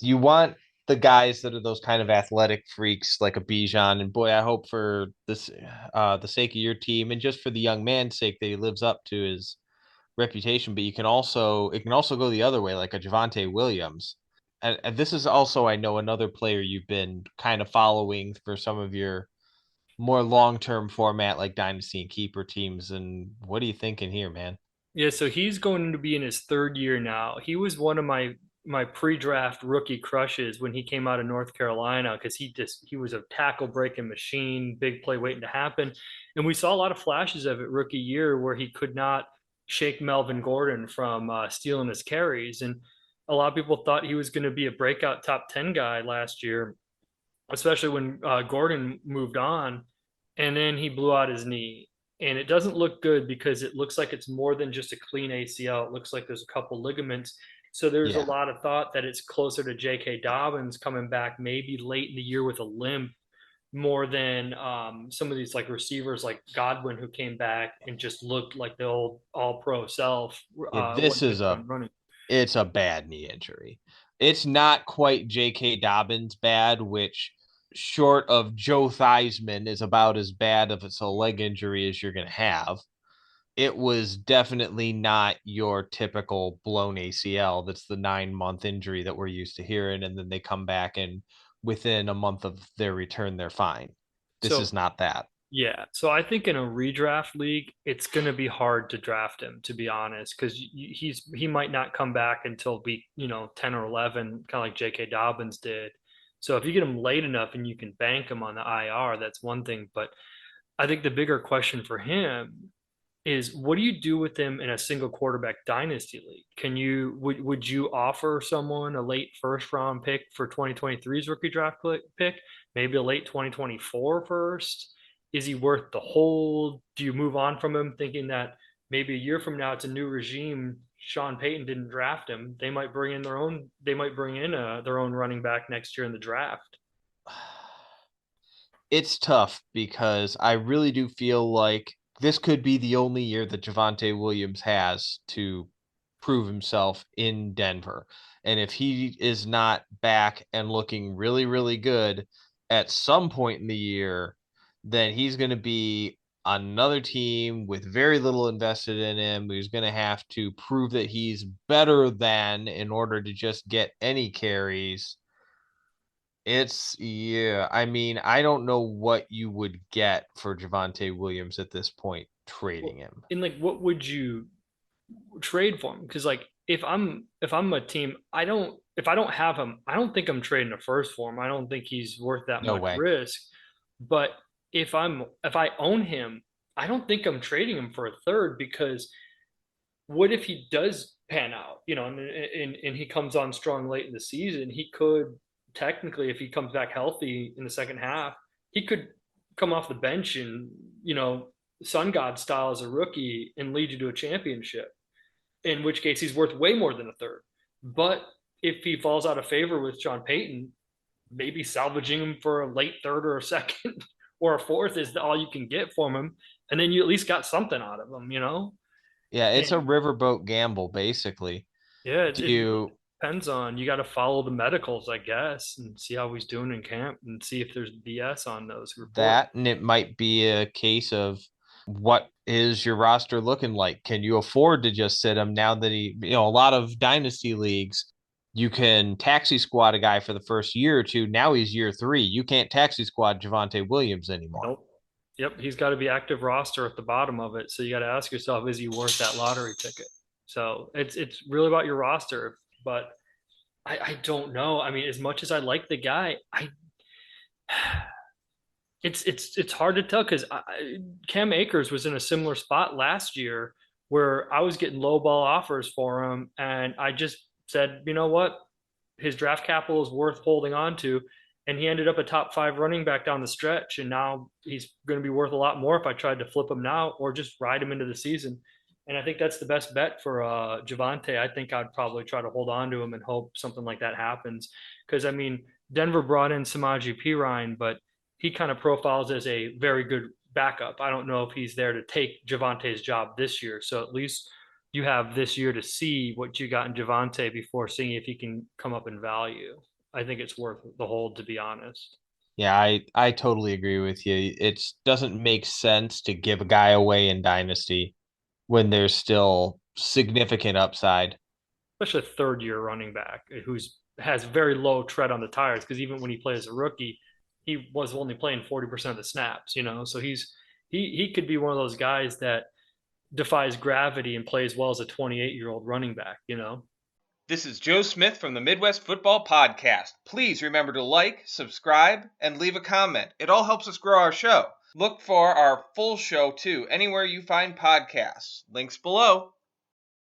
you want the guys that are those kind of athletic freaks like a Bijan, and boy, I hope for this the sake of your team and just for the young man's sake that he lives up to his reputation. But you can also it can also go the other way, like a Javonte Williams. And this is also, I know, another player you've been kind of following for some of your more long-term format like dynasty and keeper teams. And what are you thinking here, man? Yeah, so he's going to be in his third year now. He was one of my pre-draft rookie crushes when he came out of North Carolina because he was a tackle breaking machine, big play waiting to happen. And we saw a lot of flashes of it rookie year where he could not shake Melvin Gordon from stealing his carries. And a lot of people thought he was going to be a breakout top 10 guy last year, especially when Gordon moved on, and then he blew out his knee. And it doesn't look good because it looks like it's more than just a clean ACL. It looks like there's a couple ligaments. So there's a Yeah. lot of thought that it's closer to J.K. Dobbins coming back maybe late in the year with a limp more than some of these like receivers like Godwin who came back and just looked like the old all pro self Yeah, when this he is was a done running. it's a bad knee injury. It's not quite J.K. Dobbins bad, which short of Joe Theismann is about as bad if it's a leg injury as you're going to have. It was definitely not your typical blown ACL. That's the 9 month injury that we're used to hearing. And then they come back and within a month of their return, they're fine. This is So not that. yeah, so I think in a redraft league, it's going to be hard to draft him, to be honest, because he might not come back until week 10 or 11, kind of like J.K. Dobbins did. So if you get him late enough and you can bank him on the IR, that's one thing. But I think the bigger question for him is what do you do with him in a single quarterback dynasty league? Would you offer someone a late first round pick for 2023's rookie draft pick, maybe a late 2024 first? Is he worth the hold? Do you move on from him thinking that maybe a year from now it's a new regime? Sean Payton didn't draft him. They might bring in their own running back next year in the draft. It's tough because I really do feel like this could be the only year that Javonte Williams has to prove himself in Denver. And if he is not back and looking really, really good at some point in the year, then he's going to be another team with very little invested in him who's going to have to prove that he's better than in order to just get any carries. Yeah. I mean, I don't know what you would get for Javonte Williams at this point, Well, trading him. and like, what would you trade for him? Because like if I'm a team, if I don't have him, I don't think I'm trading a first for him. I don't think he's worth that No much way. risk. But if I own him, I don't think I'm trading him for a third because what if he does pan out, and he comes on strong late in the season, he could technically, if he comes back healthy in the second half, he could come off the bench and, sun god style as a rookie and lead you to a championship, in which case he's worth way more than a third. But if he falls out of favor with Sean Payton, maybe salvaging him for a late third or a second or a fourth is all you can get from him. And then you at least got something out of him. Yeah, it's a And riverboat gamble, basically. yeah, Do it really you depends on, you got to follow the medicals, I guess, and see how he's doing in camp and see if there's BS on those reports. that, and it might be a case of what is your roster looking like? Can you afford to just sit him now that a lot of dynasty leagues, you can taxi squad a guy for the first year or two. Now he's year three. You can't taxi squad Javonte Williams anymore. Nope. Yep, he's got to be active roster at the bottom of it. So you got to ask yourself, is he worth that lottery ticket? So it's really about your roster, but I don't know. I mean, as much as I like the guy, I it's hard to tell because Cam Akers was in a similar spot last year where I was getting low ball offers for him, and I just said, you know what, his draft capital is worth holding on to, and he ended up a top five running back down the stretch, and now he's going to be worth a lot more if I tried to flip him now or just ride him into the season. And I think that's the best bet for Javonte. I think I'd probably try to hold on to him and hope something like that happens. Because I mean, Denver brought in Samaje Perine, but he kind of profiles as a very good backup. I don't know if he's there to take Javonte's job this year. So at least you have this year to see what you got in Javonte before seeing if he can come up in value. I think it's worth the hold, to be honest. Yeah, I totally agree with you. It doesn't make sense to give a guy away in Dynasty when there's still significant upside. Especially a third year running back who's has very low tread on the tires because even when he plays as a rookie, he was only playing 40% of the snaps, so he could be one of those guys that defies gravity and plays well as a 28-year-old running back. This is Joe Smith from the Midwest Football Podcast. Please remember to like, subscribe, and leave a comment. It all helps us grow our show. Look for our full show too, anywhere you find podcasts. Links below.